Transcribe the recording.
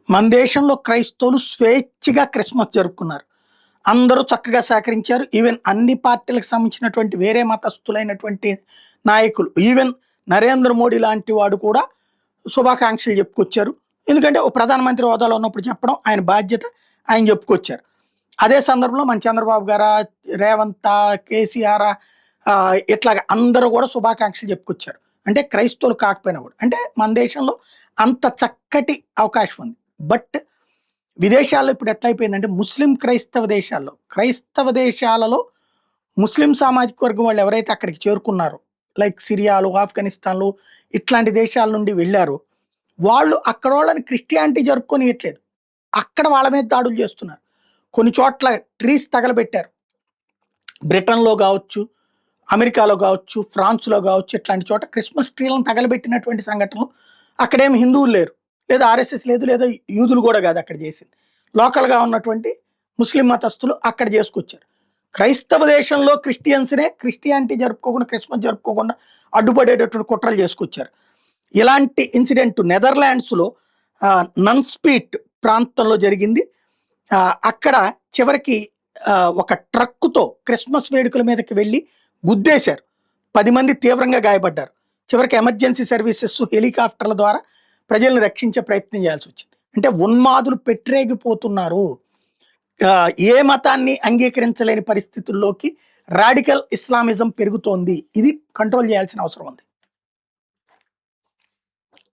మన దేశంలో క్రైస్తవులు స్వేచ్ఛగా క్రిస్మస్ జరుపుకున్నారు. అందరూ చక్కగా సహకరించారు. ఈవెన్ అన్ని పార్టీలకు సంబంధించినటువంటి వేరే మతస్థులైనటువంటి నాయకులు, ఈవెన్ నరేంద్ర మోడీ లాంటి వాడు కూడా శుభాకాంక్షలు చెప్పుకొచ్చారు. ఎందుకంటే ఓ ప్రధానమంత్రి హోదాలో ఉన్నప్పుడు చెప్పడం ఆయన బాధ్యత, ఆయన చెప్పుకొచ్చారు. అదే సందర్భంలో మన చంద్రబాబు గారా, రేవంతా, కేసీఆరా ఇట్లాగ అందరూ కూడా శుభాకాంక్షలు చెప్పుకొచ్చారు. అంటే క్రైస్తవులు కాకపోయినా కూడా. అంటే మన దేశంలో అంత చక్కటి అవకాశం ఉంది. బట్ విదేశాల్లో ఇప్పుడు ఎట్లయిపోయిందంటే క్రైస్తవ దేశాలలో ముస్లిం సామాజిక వర్గం వాళ్ళు ఎవరైతే అక్కడికి చేరుకున్నారో, లైక్ సిరియాలు, ఆఫ్ఘనిస్తాన్లు ఇట్లాంటి దేశాల నుండి వెళ్ళారో, వాళ్ళు అక్కడ వాళ్ళని క్రిస్టియానిటీ జరుపుకొనియట్లేదు. అక్కడ వాళ్ళ మీద దాడులు చేస్తున్నారు. కొన్ని చోట్ల ట్రీస్ తగలబెట్టారు. బ్రిటన్లో కావచ్చు, అమెరికాలో కావచ్చు, ఫ్రాన్స్లో కావచ్చు, ఇట్లాంటి చోట క్రిస్మస్ ట్రీలను తగలబెట్టినటువంటి సంఘటనలు. అక్కడేమి హిందువులు లేరు, లేదా ఆర్ఎస్ఎస్ లేదు, లేదా యూదులు కూడా కాదు అక్కడ చేసింది. లోకల్గా ఉన్నటువంటి ముస్లిం మతస్థులు అక్కడ చేసుకొచ్చారు. క్రైస్తవ దేశంలో క్రిస్టియానిటీ జరుపుకోకుండా, క్రిస్మస్ జరుపుకోకుండా అడ్డుపడేటటువంటి కుట్రలు చేసుకొచ్చారు. ఇలాంటి ఇన్సిడెంట్ నెదర్లాండ్స్లో నన్స్పీట్ ప్రాంతంలో జరిగింది. అక్కడ చివరికి ఒక ట్రక్కుతో క్రిస్మస్ వేడుకల మీదకి వెళ్ళి గుద్దేశారు. 10 మంది తీవ్రంగా గాయపడ్డారు. చివరికి ఎమర్జెన్సీ సర్వీసెస్ హెలికాప్టర్ల ద్వారా ప్రజల్ని రక్షించే ప్రయత్నం చేయాల్సి వచ్చింది. అంటే ఉన్మాదులు పెట్టరేగిపోతున్నారు. ఏ మతాన్ని అంగీకరించలేని పరిస్థితుల్లోకి రాడికల్ ఇస్లామిజం పెరుగుతోంది. ఇది కంట్రోల్ చేయాల్సిన అవసరం ఉంది.